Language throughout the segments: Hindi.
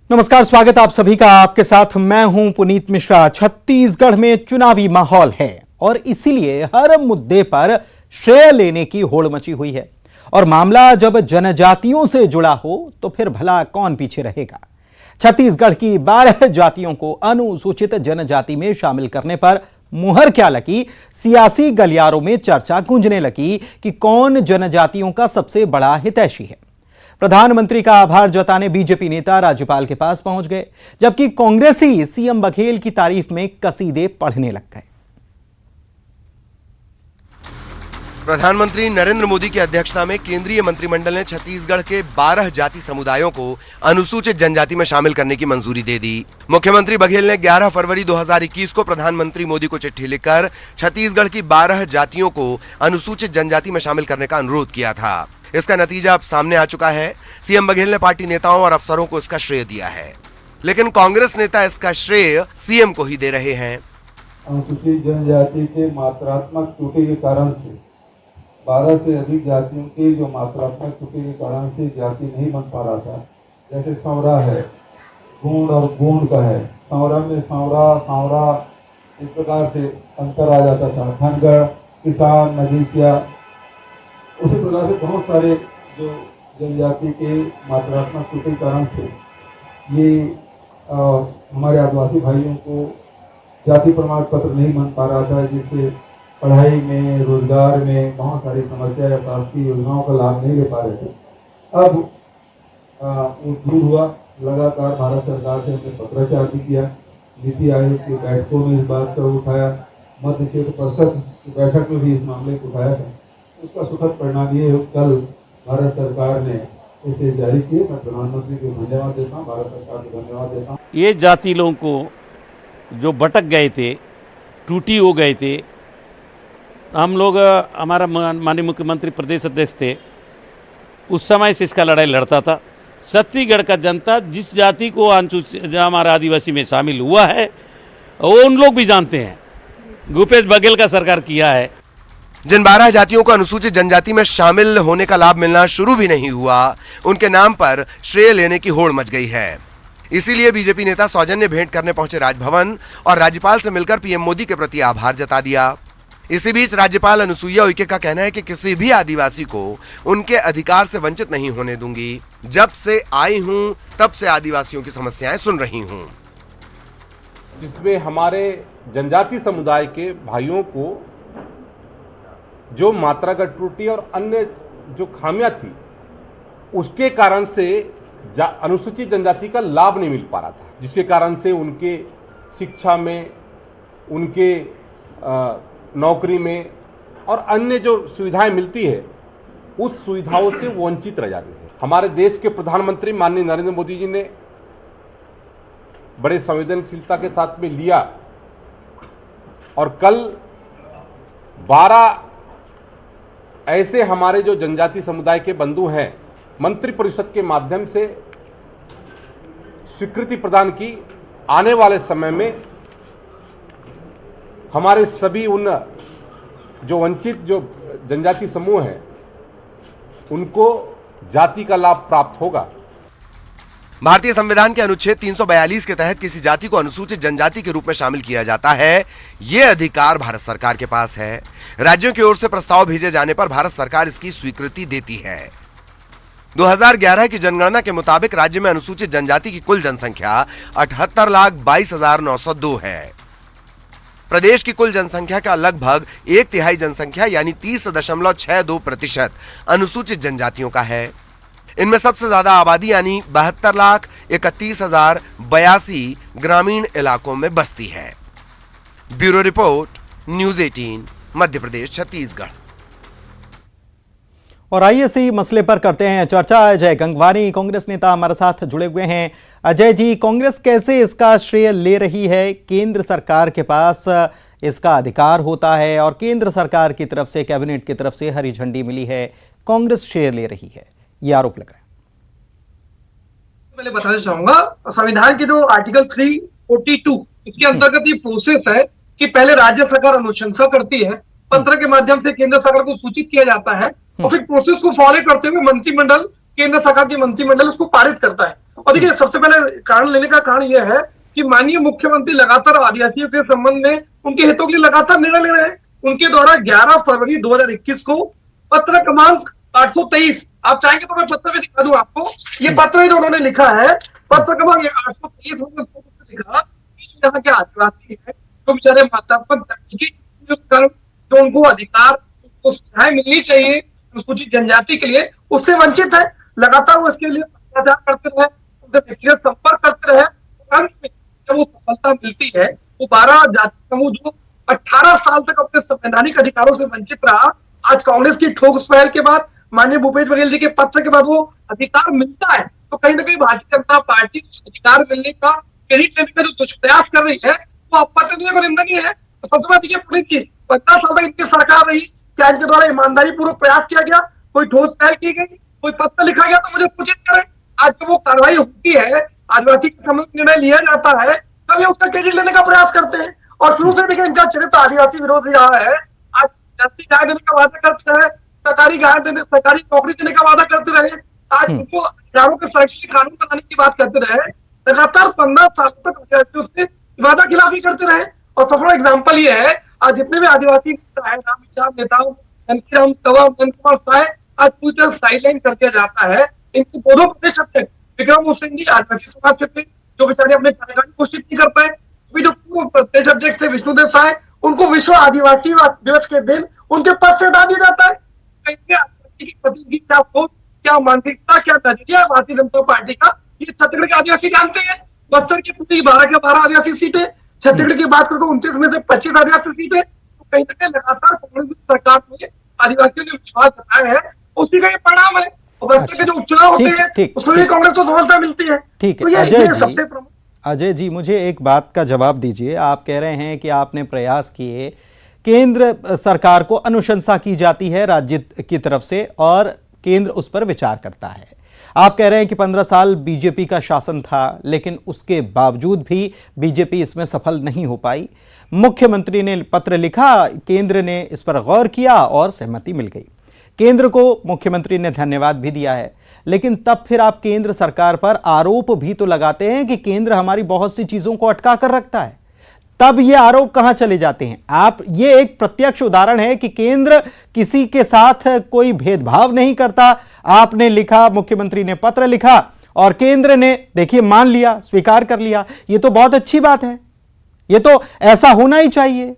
नमस्कार, स्वागत आप सभी का। आपके साथ मैं हूं पुनीत मिश्रा। छत्तीसगढ़ में चुनावी माहौल है और इसीलिए हर मुद्दे पर श्रेय लेने की होड़ मची हुई है। और मामला जब जनजातियों से जुड़ा हो तो फिर भला कौन पीछे रहेगा। छत्तीसगढ़ की 12 जातियों को अनुसूचित जनजाति में शामिल करने पर मुहर क्या लगी, सियासी गलियारों में चर्चा गूंजने लगी कि कौन जनजातियों का सबसे बड़ा हितैषी है। प्रधानमंत्री का आभार जताने बीजेपी नेता राज्यपाल के पास पहुंच गए, जबकि कांग्रेसी सीएम बघेल की तारीफ में कसीदे पढ़ने लग गए। प्रधानमंत्री नरेंद्र मोदी की अध्यक्षता में केंद्रीय मंत्रिमंडल ने छत्तीसगढ़ के 12 जाति समुदायों को अनुसूचित जनजाति में शामिल करने की मंजूरी दे दी। मुख्यमंत्री बघेल ने 11 फरवरी 2021 को प्रधानमंत्री मोदी को चिट्ठी लिखकर छत्तीसगढ़ की 12 जातियों को अनुसूचित जनजाति में शामिल करने का अनुरोध किया था। इसका नतीजा अब सामने आ चुका है। सीएम बघेल ने पार्टी नेताओं और अफसरों को इसका श्रेय दिया है, लेकिन कांग्रेस नेता इसका श्रेय सीएम को ही दे रहे हैं। अनुसूचित जनजाति के मात्रात्मक त्रुटि के कारण से 12 से अधिक जातियों की जो मात्रात्मक त्रुटि के कारण से जाति नहीं बन पा रहा था। जैसे सौरा है, गोंड और गोंड का है, सौरा में सौरा इस प्रकार से अंतर आ जाता था। धनगढ़, किसान, नगीसिया, उसी प्रकार से बहुत सारे जो जनजाति के मात्रात्मक त्रुटि के कारण से ये हमारे आदिवासी भाइयों को जाति प्रमाण पत्र नहीं बन पा रहा था, जिससे पढ़ाई में, रोजगार में बहुत सारी समस्या या शासकीय योजनाओं का लाभ नहीं ले पा रहे थे। अब वो दूर हुआ। लगातार भारत सरकार से हमने पत्राचार भी किया, नीति आयोग की बैठकों में इस बात का उठाया, मध्य क्षेत्र परिषद की बैठक में भी इस मामले को उठाया था। उसका सुखद परिणाम ये कल भारत सरकार ने इसे जारी किए। मैं प्रधानमंत्री को धन्यवाद देता हूँ, भारत सरकार को धन्यवाद देता हूँ। ये जाति लोगों को जो भटक गए थे, टूटी हो गए थे, हम लोग, हमारा माननीय मुख्यमंत्री प्रदेश अध्यक्ष थे, उस समय से इसका लड़ाई लड़ता था। छत्तीसगढ़ का जनता जिस जाति को हमारा आदिवासी में शामिल हुआ है वो उन लोग भी जानते हैं। भूपेश बघेल का सरकार किया है। जिन 12 जातियों को अनुसूचित जनजाति में शामिल होने का लाभ मिलना शुरू भी नहीं हुआ, उनके नाम पर श्रेय लेने की होड़ मच गई है। इसीलिए बीजेपी नेता सौजन्य भेंट करने पहुंचे राजभवन और राज्यपाल से मिलकर पीएम मोदी के प्रति आभार जता दिया। इसी बीच राज्यपाल अनुसुईया उइके का कहना है कि किसी भी आदिवासी को उनके अधिकार से वंचित नहीं होने दूंगी। जब से आई हूं तब से आदिवासियों की समस्याएं सुन रही हूं, जिसमें हमारे जनजाति समुदाय के भाइयों को जो मात्रागत त्रुटि और अन्य जो खामियां थी, उसके कारण से अनुसूचित जनजाति का लाभ नहीं मिल पा रहा था, जिसके कारण से उनके शिक्षा में, उनके नौकरी में और अन्य जो सुविधाएं मिलती है, उस सुविधाओं से वंचित रह जाते हैं। हमारे देश के प्रधानमंत्री माननीय नरेंद्र मोदी जी ने बड़े संवेदनशीलता के साथ में लिया और कल 12 ऐसे हमारे जो जनजाति समुदाय के बंधु हैं, मंत्रि परिषद के माध्यम से स्वीकृति प्रदान की। आने वाले समय में हमारे सभी उन जो वंचित जो जनजाति समूह हैं, उनको जाति का लाभ प्राप्त होगा। भारतीय संविधान के अनुच्छेद 342 के तहत किसी जाति को अनुसूचित जनजाति के रूप में शामिल किया जाता है। यह अधिकार भारत सरकार के पास है। राज्यों की ओर से प्रस्ताव भेजे जाने पर भारत सरकार इसकी स्वीकृति देती है। 2011 की जनगणना के मुताबिक राज्य में अनुसूचित जनजाति की कुल जनसंख्या 78,22,902 है। प्रदेश की कुल जनसंख्या का लगभग 1/3 जनसंख्या यानी 30.62% अनुसूचित जनजातियों का है। इनमें सबसे ज्यादा आबादी यानी 72,31,082 ग्रामीण इलाकों में बसती है। Bureau report, news 18, Madhya Pradesh, Chhattisgarh. और आइए इसी मसले पर करते हैं चर्चा। अजय गंगवानी कांग्रेस नेता हमारे साथ जुड़े हुए हैं। अजय जी, कांग्रेस कैसे इसका श्रेय ले रही है? केंद्र सरकार के पास इसका अधिकार होता है और केंद्र सरकार की तरफ से, कैबिनेट की तरफ से हरी झंडी मिली है, कांग्रेस श्रेय ले रही है, ये आरोप लगा है। पहले बताना चाहूंगा, संविधान के जो आर्टिकल 342 इसके अंतर्गत ये प्रोसेस है कि पहले राज्य सरकार अनुशंसा करती है, पत्र के माध्यम से केंद्र सरकार को सूचित किया जाता है और फिर प्रोसेस को फॉलो करते हुए मंत्रिमंडल, केंद्र सरकार की मंत्रिमंडल उसको पारित करता है। और देखिए सबसे पहले कारण लेने का कारण यह है कि माननीय मुख्यमंत्री लगातार आदिवासियों के संबंध में उनके हितों के लिए लगातार निर्णय ले रहे हैं। उनके द्वारा 11 फरवरी 2021 को पत्र क्रमांक 823, आप चाहेंगे तो मैं पत्र भी दिखा दूं आपको, ये पत्र ही जो उन्होंने लिखा है, पत्र क्रमांक 823 उन्होंने लिखा कि यहाँ के आदिवासी है जो बेचारे मात्रात्मक जो उनको अधिकार, उनको सहाय मिलनी चाहिए अनुसूचित जनजाति के लिए, उससे वंचित है। लगातार वो इसके लिए प्रचार करते रहे, उनसे व्यक्तिगत संपर्क करते रहे। जब वो सफलता मिलती है, वो 12 जाति समूह जो 18 साल तक अपने संवैधानिक अधिकारों से वंचित रहा, आज कांग्रेस की ठोस पहल के बाद, माननीय भूपेश बघेल जी के पत्र के बाद वो अधिकार मिलता है, तो कहीं ना कहीं भारतीय जनता पार्टी अधिकार मिलने का, क्रेडिट लेने का जो दुष्प्रयास कर रही है, वो अपमानजनक और निंदनीय है। तो सबसे बड़ी पुनीत जी, 15 साल तक इनकी सरकार रही, क्या इनके द्वारा ईमानदारी पूर्वक प्रयास किया गया, कोई ठोस पहल की गई, कोई पत्र लिखा गया, तो मुझे सूचित करें। आज जब वो कार्रवाई होती है, आदिवासी के संबंध निर्णय लिया जाता है, तब ये उसका क्रेडिट लेने का प्रयास करते हैं। और शुरू से देखिए इनका चरित्र आदिवासी विरोधी रहा है। आज जर्सी गाय देने का वादा करते रहे, सरकारी गाय देने, सरकारी नौकरी देने का वादा करते रहे, आज उनको अधिकारों के संरक्षण कानून बनाने की बात करते रहे। लगातार 15 साल तक आदिवासी उससे वादा खिलाफी करते रहे। और सफल एग्जाम्पल ये है, आज जितने भी आदिवासी राम विचार नेताओं, राम तवा, कुमार साय, आज पूरी तरह साइडलाइन करके जाता है। इनके दोनों प्रदेश अध्यक्ष विक्रम सिंह जी आदिवासी समाज के थे, जो बेचारे अपने कार्यकाल घोषित नहीं कर पाए। अभी जो पूर्व प्रदेश अध्यक्ष थे विष्णुदेव साय, उनको विश्व आदिवासी दिवस के दिन उनके पद से हटा दिया जाता है। आदिवासी के प्रति की क्या सोच, क्या मानसिकता, क्या नजरिया भारतीय जनता पार्टी का, ये छत्तीसगढ़ के आदिवासी जानते हैं। बस्तर की पूरी 12 के 12 आदिवासी सीटें, छत्तीसगढ़ की बात करो 29 में से 25 आदिवासी सीटें। तो कहीं ना कहीं लगातार कांग्रेस सरकार में आदिवासियों ने विश्वास जताया है, उसी का ये परिणाम है। बस्तर के जो उपचुनाव होते हैं, उसमें भी कांग्रेस को सफलता मिलती है। ठीक तो है ये सबसे प्रमुख। अजय जी, मुझे एक बात का जवाब दीजिए। आप कह रहे हैं कि आपने प्रयास किए, केंद्र सरकार को अनुशंसा की जाती है राज्य की तरफ से और केंद्र उस पर विचार करता है। आप कह रहे हैं कि 15 साल बीजेपी का शासन था, लेकिन उसके बावजूद भी बीजेपी इसमें सफल नहीं हो पाई। मुख्यमंत्री ने पत्र लिखा, केंद्र ने इस पर गौर किया और सहमति मिल गई। केंद्र को मुख्यमंत्री ने धन्यवाद भी दिया है, लेकिन तब फिर आप केंद्र सरकार पर आरोप भी तो लगाते हैं कि केंद्र हमारी बहुत सी चीजों को अटका कर रखता है। तब ये आरोप कहां चले जाते हैं? आप, ये एक प्रत्यक्ष उदाहरण है कि केंद्र किसी के साथ कोई भेदभाव नहीं करता। आपने लिखा, मुख्यमंत्री ने पत्र लिखा और केंद्र ने देखिए मान लिया, स्वीकार कर लिया। ये तो बहुत अच्छी बात है, ये तो ऐसा होना ही चाहिए।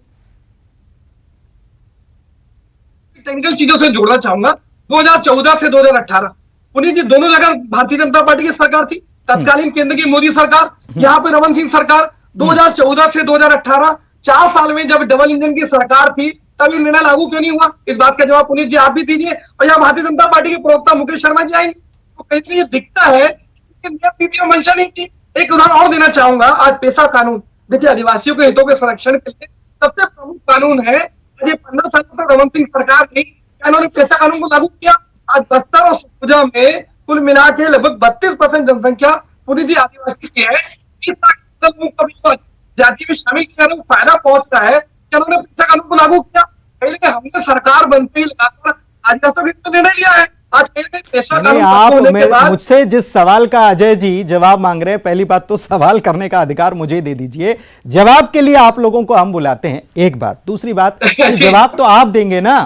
टेक्निकल चीजों से जोड़ना चाहूंगा। 2014 से 2018 पुनीत जी दोनों जगह भारतीय जनता पार्टी की सरकार थी। तत्कालीन केंद्र की मोदी सरकार, यहाँ पे रमन सिंह सरकार। 2014 से 2018 4 साल में जब डबल इंजन की सरकार थी, तब ये निर्णय लागू क्यों नहीं हुआ? इस बात का जवाब पुनीत जी आप भी दीजिए, और यहाँ भारतीय जनता पार्टी के प्रवक्ता मुकेश शर्मा जी आएंगे। तो कहीं ये दिखता है कि मंशा नहीं थी। एक उदाहरण और देना चाहूंगा। आज पेशा कानून, देखिए आदिवासियों के हितों के संरक्षण के लिए सबसे प्रमुख कानून है। ये 15 साल तक रमन सिंह सरकार ने इन्होंने पेशा कानून को लागू किया। आज बस्तर और सरगुजा में कुल मिला के लगभग 32% जनसंख्या पुनीत जी आदिवासी की है। जाति में शामिल किया, फायदा पहुंचता है कि उन्होंने पेशा कानून को लागू किया। कहीं ना कहीं हमने सरकार बनते ही लगातार आदिवासियों के निर्णय लिया है। आज कहीं ना कहीं पेशा कानून आप मुझसे जिस सवाल का अजय जी जवाब मांग रहे हैं, पहली बात तो सवाल करने का अधिकार मुझे दे दीजिए। जवाब के लिए आप लोगों को हम बुलाते हैं, एक बात। दूसरी बात, जवाब तो आप देंगे ना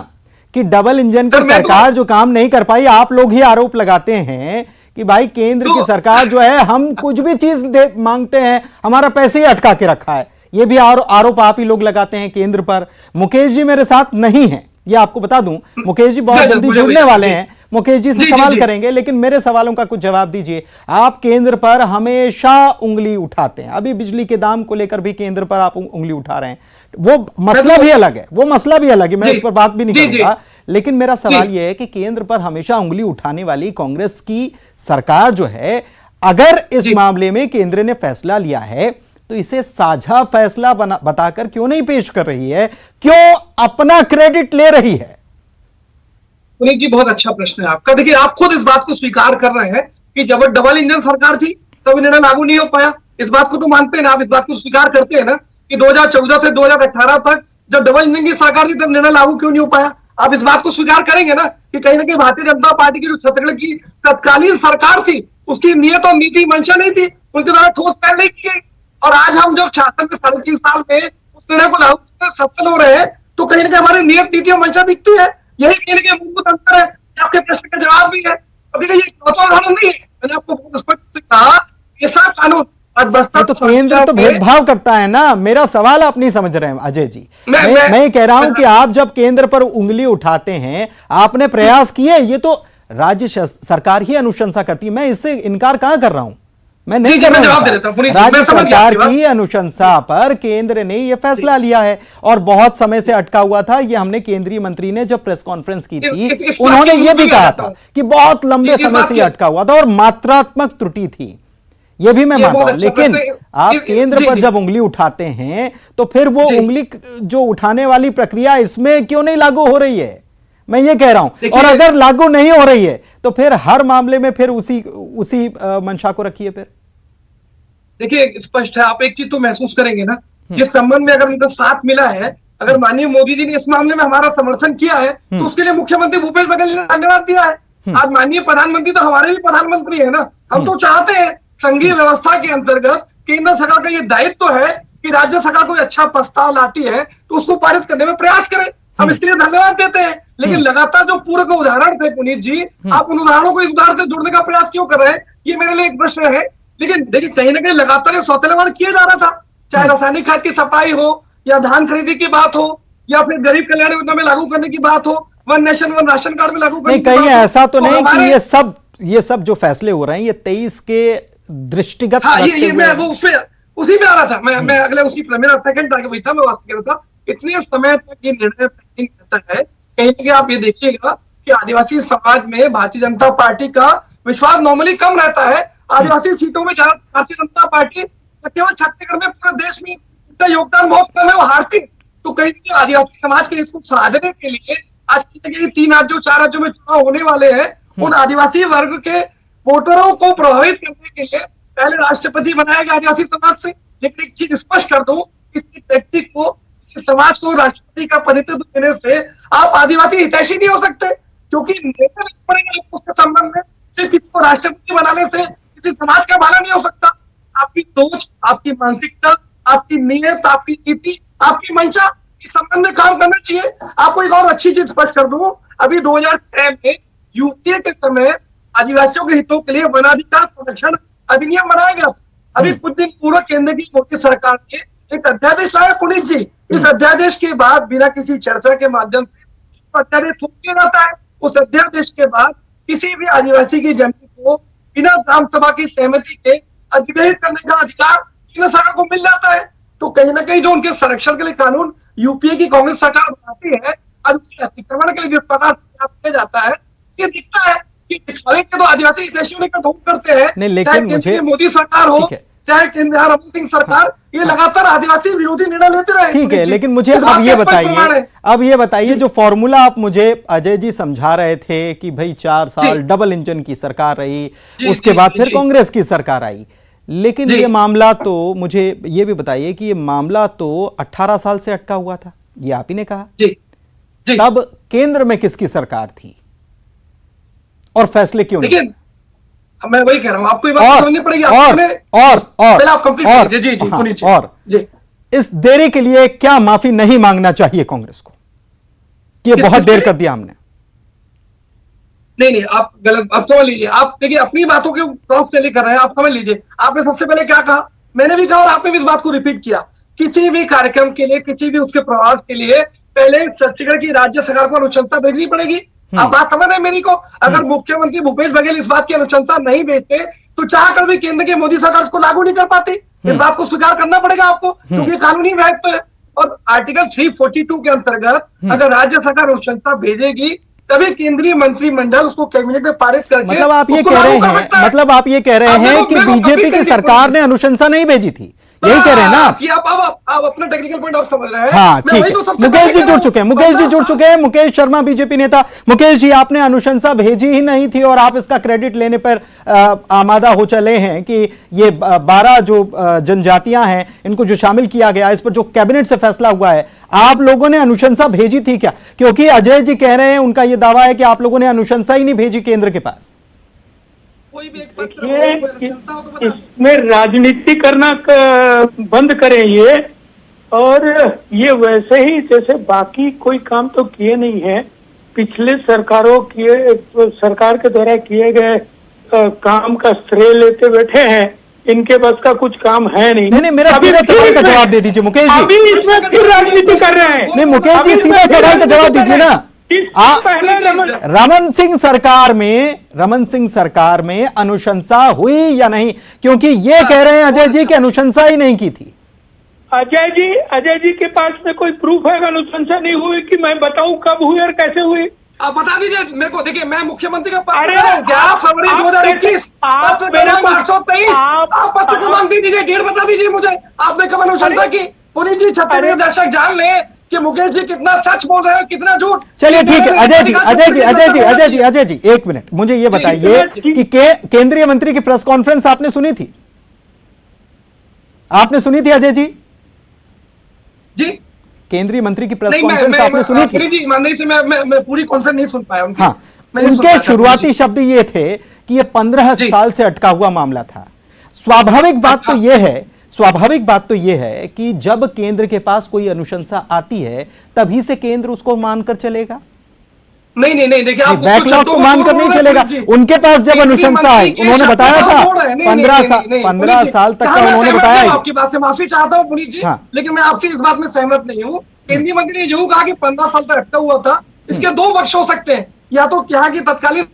कि डबल इंजन की सरकार जो काम नहीं कर पाई। आप लोग ही आरोप लगाते हैं कि भाई केंद्र की सरकार जो है, हम कुछ भी चीज मांगते हैं, हमारा पैसे ही अटका के रखा है। ये भी आरोप आप ही लोग लगाते हैं केंद्र पर। मुकेश जी मेरे साथ नहीं है, ये आपको बता दूं। मुकेश जी बहुत जल्दी जुड़ने वाले हैं, मुकेश जी से सवाल करेंगे, लेकिन मेरे सवालों का कुछ जवाब दीजिए। आप केंद्र पर हमेशा उंगली उठाते हैं, अभी बिजली के दाम को लेकर भी केंद्र पर आप उंगली उठा रहे हैं। वो मसला भी अलग है, वो मसला भी अलग है, मैं इस पर बात भी नहीं करूंगा। लेकिन मेरा सवाल यह है कि केंद्र पर हमेशा उंगली उठाने वाली कांग्रेस की सरकार जो है, अगर इस मामले में केंद्र ने फैसला लिया है तो इसे साझा फैसला बताकर क्यों नहीं पेश कर रही है? क्यों अपना क्रेडिट ले रही है? पुनीत जी बहुत अच्छा प्रश्न है आपका। देखिए आप खुद इस बात को स्वीकार कर रहे हैं कि जब डबल इंजन सरकार थी तब निर्णय लागू नहीं हो पाया। इस बात को तो मानते हैं ना, आप इस बात को स्वीकार करते हैं ना कि 2014 से 2018 तक जब डबल इंजन की सरकार थी तब निर्णय लागू क्यों नहीं हो पाया? आप इस बात को स्वीकार करेंगे ना कि कहीं ना कहीं भारतीय जनता पार्टी की जो छत्तीसगढ़ की तत्कालीन सरकार थी, उसकी नियत और नीति मंशा नहीं थी, उनके द्वारा ठोस पहल नहीं की गई। और आज हम जब शासन के 3.5 साल में उस निर्णय को लागू करने में सफल हो रहे हैं, तो कहीं ना कहीं हमारी नियत, नीति और मंशा दिखती है। यही कहीं ना कहीं मूलभूत अंतर है। आपके प्रश्न का जवाब भी है। अभी ये इकलौता कानून नहीं है, मैंने आपको बहुत स्पष्ट से कहा, ऐसा कानून आज बस्तर तो केंद्र तो भेदभाव करता है ना। मेरा सवाल आप नहीं समझ रहे हैं अजय जी। मैं ये कह रहा हूं कि आप जब केंद्र पर उंगली उठाते हैं, आपने प्रयास किए, ये तो राज्य सरकार ही अनुशंसा करती है। मैं इससे इनकार कहां कर रहा हूं, मैं नहीं कर रहा हूं। राज्य सरकार की अनुशंसा पर केंद्र ने यह फैसला लिया है और बहुत समय से अटका हुआ था। यह हमने केंद्रीय मंत्री ने जब प्रेस कॉन्फ्रेंस की थी, उन्होंने यह भी कहा था कि बहुत लंबे समय से अटका हुआ था और मात्रात्मक त्रुटि थी। यह भी मैं मानता हूं, लेकिन आप केंद्र पर जब उंगली उठाते हैं तो फिर वो उंगली जो उठाने वाली प्रक्रिया इसमें क्यों नहीं लागू हो रही है, मैं ये कह रहा हूं। और अगर लागू नहीं हो रही है तो फिर हर मामले में फिर उसी मंशा को रखिए। फिर देखिए, स्पष्ट है, आप एक चीज तो महसूस करेंगे ना, जिस संबंध में अगर उनका साथ मिला है, अगर माननीय मोदी जी ने इस मामले में हमारा समर्थन किया है, तो उसके लिए मुख्यमंत्री भूपेश बघेल ने धन्यवाद दिया है। आज माननीय प्रधानमंत्री तो हमारे भी प्रधानमंत्री है ना। हम तो चाहते हैं संघीय व्यवस्था के अंतर्गत केंद्र सरकार का ये दायित्व है कि राज्य सरकार कोई अच्छा प्रस्ताव लाती है तो उसको पारित करने में प्रयास करें। हम इसके लिए धन्यवाद देते हैं। लेकिन लगातार जो पूर्व के उदाहरण थे पुनीत जी, आप उन उदाहरणों को इस उदाहरण से जोड़ने का प्रयास क्यों कर रहे हैं, ये मेरे लिए एक प्रश्न है। लेकिन देखिए, कहीं ना कहीं लगातार सौतेलावाद किया जा रहा था, चाहे रासायनिक खाद की सफाई हो या धान खरीदी की बात हो या फिर गरीब कल्याण योजना में लागू करने की बात हो, one nation one ration card में लागू करने की बात हो। कहीं ऐसा तो नहीं कि ये सब जो फैसले हो रहे हैं ये 23 के दृष्टिगत, हाँ, ये मैं वो उसी में आ रहा था। मैं अगले उसी मेरा सेकंड टारगेट वही था, मैं बात कर रहा था। इतने समय तक ये निर्णय पेंडिंग रहता है। कहीं ना कहीं आप ये देखिएगा कि आदिवासी समाज में भारतीय जनता पार्टी का विश्वास नॉर्मली कम रहता है। आदिवासी सीटों में भारतीय जनता पार्टी केवल छत्तीसगढ़ में, पूरे देश में उनका योगदान बहुत कम है, वो हारती। तो कहीं ना आदिवासी समाज के इसको साधने के लिए आज की 3 राज्यों 4 राज्यों में चुनाव होने वाले हैं, उन आदिवासी वर्ग के वोटरों को प्रभावित करने के लिए पहले राष्ट्रपति बनाया गया आदिवासी समाज से। लेकिन एक चीज स्पष्ट कर दूं, किसी व्यक्ति को, समाज को राष्ट्रपति का प्रतिनिधित्व देने से आप आदिवासी हितैषी नहीं हो सकते, क्योंकि नेता नहीं पड़ेगा उसके संबंध में। सिर्फ किसी को राष्ट्रपति बनाने से किसी समाज का भला नहीं हो सकता। आपकी सोच, आपकी मानसिकता, आपकी नीयत, आपकी नीति, आपकी मंशा, इस संबंध में काम करना चाहिए। आपको एक और अच्छी चीज स्पष्ट कर दूं, अभी 2006 में यूपीए के समय आदिवासियों के हितों के लिए वनाधिकार संरक्षण अधिनियम बनाया गया। अभी कुछ दिन पूर्व केंद्र की मोदी सरकार ने एक अध्यादेश लाया पुनीत जी। इस अध्यादेश के बाद बिना किसी चर्चा के माध्यम से अध्यादेश थोप दिया जाता है। उस अध्यादेश के बाद किसी भी आदिवासी की जमीन को बिना ग्राम सभा की सहमति के अधिग्रहित करने का अधिकार केंद्र सरकार को मिल जाता है। तो कहीं ना कहीं जो उनके संरक्षण के लिए कानून यूपीए की कांग्रेस सरकार बनाती है, अब उसके अतिक्रमण के लिए जिस प्रकार किया जाता है, ये दिखता है कि दिखावे के तो आदिवासी हितैषियों ने कदम करते हैं। नहीं, लेकिन मुझे मोदी सरकार हो चाहे केंद्र रमन सिंह सरकार, ये लगातार आदिवासी विरोधी निर्णय लेते रहे। ठीक है, लेकिन मुझे अब ये बताइए जो फॉर्मूला आप मुझे अजय जी समझा रहे थे कि भाई 4 साल डबल इंजन की सरकार रही, उसके बाद फिर कांग्रेस की सरकार आई, लेकिन ये मामला तो मुझे ये भी बताइए कि ये मामला तो 18 साल से अटका हुआ था, ये आप ही ने कहा। तब केंद्र में किसकी सरकार थी और फैसले क्यों नहीं? मैं वही कह रहा हूं, आपको ये बात समझनी पड़ेगी। और इस देरी के लिए क्या माफी नहीं मांगना चाहिए कांग्रेस को कि ये बहुत देर कर दिया हमने? नहीं, आप गलत, आप समझ लीजिए। आप देखिए, अपनी बातों के क्रॉस कर रहे हैं, आप समझ लीजिए। आपने सबसे पहले क्या कहा, मैंने भी कहा और आपने भी इस बात को रिपीट किया, किसी भी कार्यक्रम के लिए, किसी भी उसके प्रवास के लिए पहले छत्तीसगढ़ की राज्य सरकार को अनुशंसा भेजनी पड़ेगी। आप बात समझ रहे हैं मेरी को? अगर मुख्यमंत्री भूपेश बघेल इस बात की अनुशंसा नहीं भेजते तो चाहकर भी केंद्र की मोदी सरकार इसको लागू नहीं कर पाती। इस बात को स्वीकार करना पड़ेगा आपको, क्योंकि कानूनी महत्व है। और आर्टिकल 342 के अंतर्गत अगर राज्य सरकार अनुशंसा भेजेगी तभी केंद्रीय मंत्रिमंडल उसको कैबिनेट में पारित करके, मतलब आप ये कह रहे हैं कि बीजेपी की सरकार ने अनुशंसा नहीं भेजी थी, यही कह रहे हैं ना आप अपना टेक्निकल पॉइंट और समझ रहे हैं। हाँ, ठीक है। मुकेश जी जुड़ चुके हैं, मुकेश शर्मा बीजेपी नेता। मुकेश जी, आपने अनुशंसा भेजी ही नहीं थी और आप इसका क्रेडिट लेने पर आमादा हो चले हैं कि ये 12 जो जनजातियां हैं इनको जो शामिल किया गया, इस पर जो कैबिनेट से फैसला हुआ है, आप लोगों ने अनुशंसा भेजी थी क्या? क्योंकि अजय जी कह रहे हैं, उनका यह दावा है कि आप लोगों ने अनुशंसा ही नहीं भेजी केंद्र के पास। कोई भी एक पत्र हो, कोई देखिए अनुशंसा हो तो बता। इसमें राजनीति करना बंद करें ये, और ये वैसे ही जैसे बाकी कोई काम तो किए नहीं है, पिछले सरकार के द्वारा किए गए काम का श्रेय लेते बैठे हैं। इनके बस का कुछ काम है नहीं। नहीं, मेरा सीधा सवाल का जवाब दे दीजिए मुकेश जी। अभी इसमें फिर राजनीति कर रहे हैं। नहीं मुकेश जी, सीधा सवाल का जवाब दीजिए ना। रमन सिंह सरकार में अनुशंसा हुई या नहीं? क्योंकि ये कह रहे हैं अजय जी कि अनुशंसा ही नहीं की थी। अजय जी के पास में कोई प्रूफ है अनुशंसा नहीं हुई कि मैं बताऊं कब हुई और कैसे हुई? आप बता दीजिए मेरे को। देखिए, मैं मुख्यमंत्री का अरे 11 फरवरी 2021 पत्र क्रमांक 823, आप पत्र क्रमांक दे दीजिए, डेट बता दीजिए मुझे। आपने कब अनुशंसा की? पुनीत जी, 36 दर्शक जान ले कि मुकेश जी कितना सच बोल रहे हैं, कितना झूठ। चलिए ठीक है अजय जी एक मिनट, मुझे ये बताइए कि केंद्रीय मंत्री की प्रेस कॉन्फ्रेंस आपने सुनी थी? आपने सुनी थी अजय जी? जी, केंद्रीय मंत्री की प्रेस कॉन्फ्रेंस आपने सुनी थी? जी, ईमानदारी से मैं पूरी कॉन्फ्रेंस नहीं सुन पाया उनकी। हाँ, उनके शुरुआती शब्द ये थे कि ये 15 साल से अटका हुआ मामला था। स्वाभाविक बात तो ये है कि जब केंद्र के पास कोई अनुशंसा आती है तभी से केंद्र उसको मानकर चलेगा। नहीं, देखिए, आप बैकलॉग को मानकर नहीं चलेगा। उनके पास जब अनुशंसा आई, उन्होंने बताया था 15 साल तक का उन्होंने बताया। आपकी बात से माफी चाहता हूँ पुनीत जी, लेकिन मैं आपकी इस बात में सहमत नहीं हूँ। केंद्रीय मंत्री ने यूं कहा कि 15 साल तक अटका हुआ था। इसके 2 पक्ष हो सकते हैं, या तो यहाँ की तत्कालीन।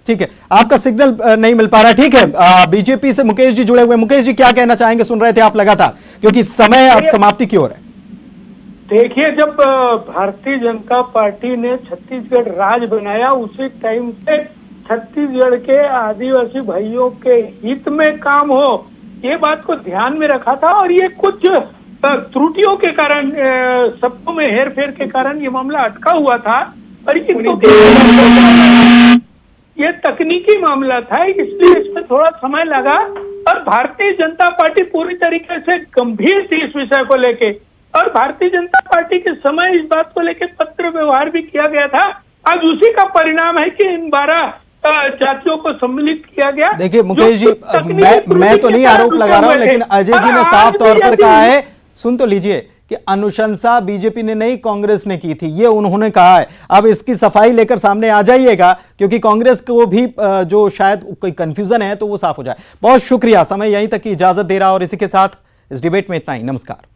ठीक है, आपका सिग्नल नहीं मिल पा रहा। ठीक है, बीजेपी से मुकेश जी जुड़े हुए। मुकेश जी क्या कहना चाहेंगे? सुन रहे थे आप लगातार, क्योंकि समय अब समाप्ति की ओर है। देखिए, जब भारतीय जनता पार्टी ने छत्तीसगढ़ राज बनाया, उसी टाइम से छत्तीसगढ़ के आदिवासी भाइयों के हित में काम हो, ये बात को ध्यान में रखा था। और ये कुछ त्रुटियों के कारण, शब्दों में हेर फेर के कारण ये मामला अटका हुआ था। और ये तकनीकी मामला था, इसलिए इसमें थोड़ा समय लगा। और भारतीय जनता पार्टी पूरी तरीके से गंभीर थी इस विषय को लेके, और भारतीय जनता पार्टी के समय इस बात को लेकर पत्र व्यवहार भी किया गया था। आज उसी का परिणाम है कि इन 12 जातियों को सम्मिलित किया गया। देखिए मुकेश जी, मैं तो नहीं आरोप लगा रहा हूं, लेकिन अजय जी ने साफ तौर पर कहा है, सुन तो लीजिए, कि अनुशंसा बीजेपी ने नहीं कांग्रेस ने की थी, ये उन्होंने कहा है। अब इसकी सफाई लेकर सामने आ जाइएगा, क्योंकि कांग्रेस को भी जो शायद कोई कंफ्यूजन है तो वो साफ हो जाए। बहुत शुक्रिया, समय यहीं तक की इजाजत दे रहा, और इसी के साथ इस डिबेट में इतना ही। नमस्कार।